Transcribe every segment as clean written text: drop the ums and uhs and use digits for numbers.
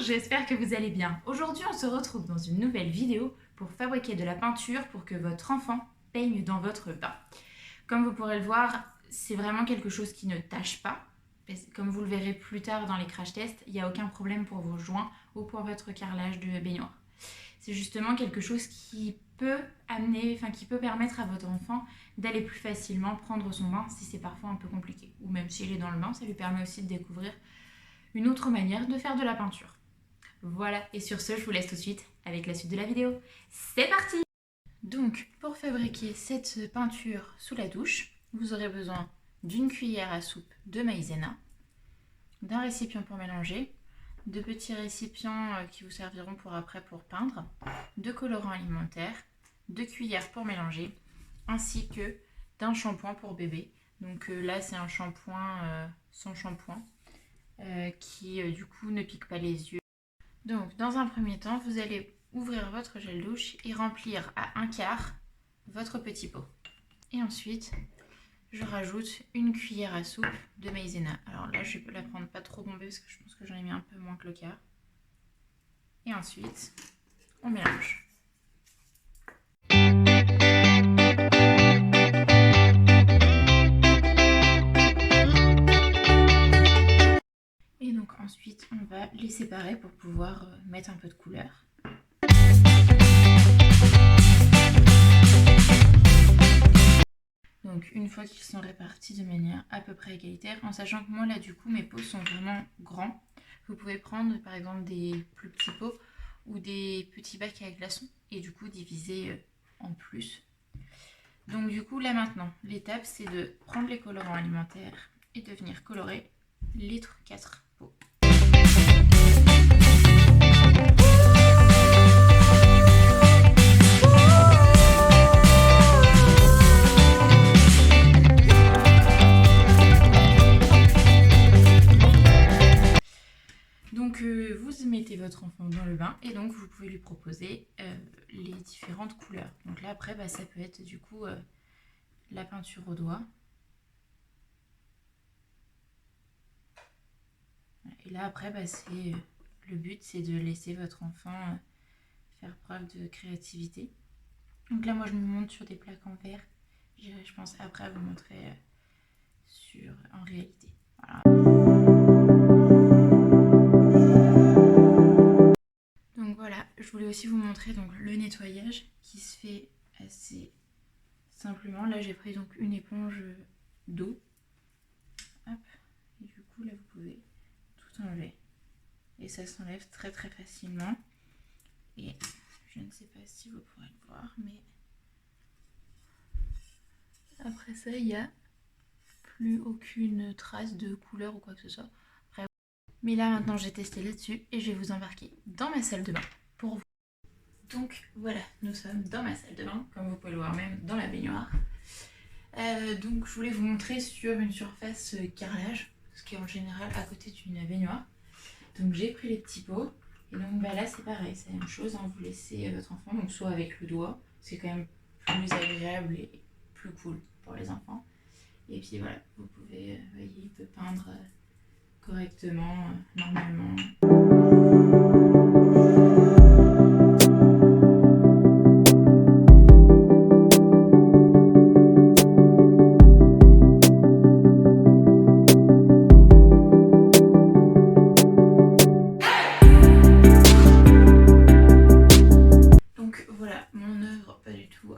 j'espère que vous allez bien. Aujourd'hui, on se retrouve dans une nouvelle vidéo pour fabriquer de la peinture pour que votre enfant peigne dans votre bain. Comme vous pourrez le voir, c'est vraiment quelque chose qui ne tâche pas. Comme vous le verrez plus tard dans les crash tests, il n'y a aucun problème pour vos joints ou pour votre carrelage de baignoire. C'est justement quelque chose qui peut permettre à votre enfant d'aller plus facilement prendre son bain si c'est parfois un peu compliqué. Ou même s'il est dans le bain, ça lui permet aussi de découvrir une autre manière de faire de la peinture. Voilà, et sur ce, je vous laisse tout de suite avec la suite de la vidéo. C'est parti! Donc, pour fabriquer cette peinture sous la douche, vous aurez besoin d'une cuillère à soupe de maïzena, d'un récipient pour mélanger, de petits récipients qui vous serviront pour après pour peindre, de colorants alimentaires, de cuillères pour mélanger, ainsi que d'un shampoing pour bébé. Donc là, c'est un shampoing sans shampoing qui du coup ne pique pas les yeux. Donc, dans un premier temps, vous allez ouvrir votre gel douche et remplir à 1/4 votre petit pot. Et ensuite, je rajoute une cuillère à soupe de maïzena. Alors là, je peux la prendre pas trop bombée parce que je pense que j'en ai mis un peu moins que le quart. Et ensuite, on mélange. Et donc ensuite, on va les séparer pour pouvoir mettre un peu de couleur. Donc une fois qu'ils sont répartis de manière à peu près égalitaire, en sachant que moi là du coup mes pots sont vraiment grands, vous pouvez prendre par exemple des plus petits pots ou des petits bacs à glaçons et du coup diviser en plus. Donc du coup là maintenant, l'étape c'est de prendre les colorants alimentaires et de venir colorer les 4 pots. Donc vous mettez votre enfant dans le bain et donc vous pouvez lui proposer les différentes couleurs. Donc là après ça peut être du coup la peinture au doigt. Et là après le but c'est de laisser votre enfant faire preuve de créativité. Donc là moi je me montre sur des plaques en verre. J'irai je pense après à vous montrer en réalité. Voilà. Donc voilà, je voulais aussi vous montrer donc le nettoyage qui se fait assez simplement. Là j'ai pris donc une éponge d'eau. Hop. Et du coup là vous pouvez tout enlever. Et ça s'enlève très très facilement. Et je ne sais pas si vous pourrez le voir, mais après ça il n'y a plus aucune trace de couleur ou quoi que ce soit. Après, mais là maintenant j'ai testé là-dessus et je vais vous embarquer dans ma salle de bain pour vous. Donc voilà, nous sommes dans ma salle de bain, comme vous pouvez le voir même dans la baignoire. Donc je voulais vous montrer sur une surface carrelage, ce qui est en général à côté d'une baignoire. Donc j'ai pris les petits pots et donc là c'est pareil, c'est la même chose, hein, vous laissez votre enfant donc soit avec le doigt, c'est quand même plus agréable et plus cool pour les enfants. Et puis voilà, vous pouvez, voyez, il peut peindre correctement, normalement.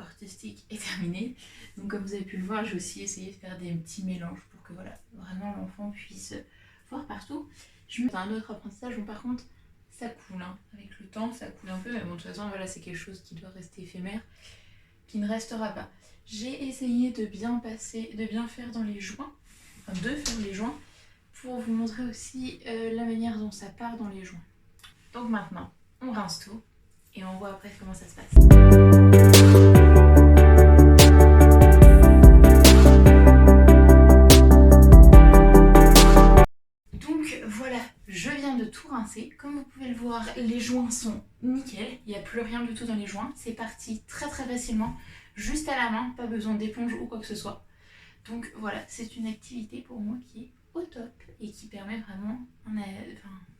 Artistique est terminée. Donc comme vous avez pu le voir, j'ai aussi essayé de faire des petits mélanges pour que voilà, vraiment l'enfant puisse voir partout. Je me fais un autre apprentissage, bon par contre ça coule, hein. Avec le temps ça coule un peu, mais bon de toute façon voilà, c'est quelque chose qui doit rester éphémère, qui ne restera pas. J'ai essayé de bien faire dans les joints, enfin de faire les joints, pour vous montrer aussi la manière dont ça part dans les joints. Donc maintenant, on rince tout et on voit après comment ça se passe. Tout rincer. Comme vous pouvez le voir, les joints sont nickel, il n'y a plus rien du tout dans les joints, c'est parti très très facilement, juste à la main, pas besoin d'éponge ou quoi que ce soit. Donc voilà, c'est une activité pour moi qui est au top et qui permet vraiment,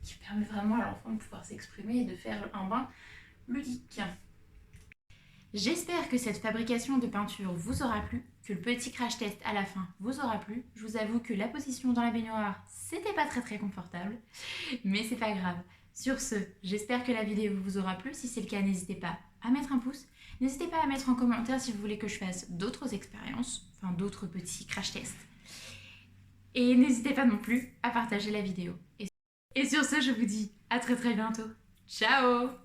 qui permet vraiment à l'enfant de pouvoir s'exprimer et de faire un bain ludique. J'espère que cette fabrication de peinture vous aura plu, que le petit crash test à la fin vous aura plu. Je vous avoue que la position dans la baignoire, c'était pas très confortable, mais c'est pas grave. Sur ce, j'espère que la vidéo vous aura plu. Si c'est le cas, n'hésitez pas à mettre un pouce. N'hésitez pas à mettre en commentaire si vous voulez que je fasse d'autres expériences, enfin d'autres petits crash tests. Et n'hésitez pas non plus à partager la vidéo. Et sur ce, je vous dis à très bientôt. Ciao!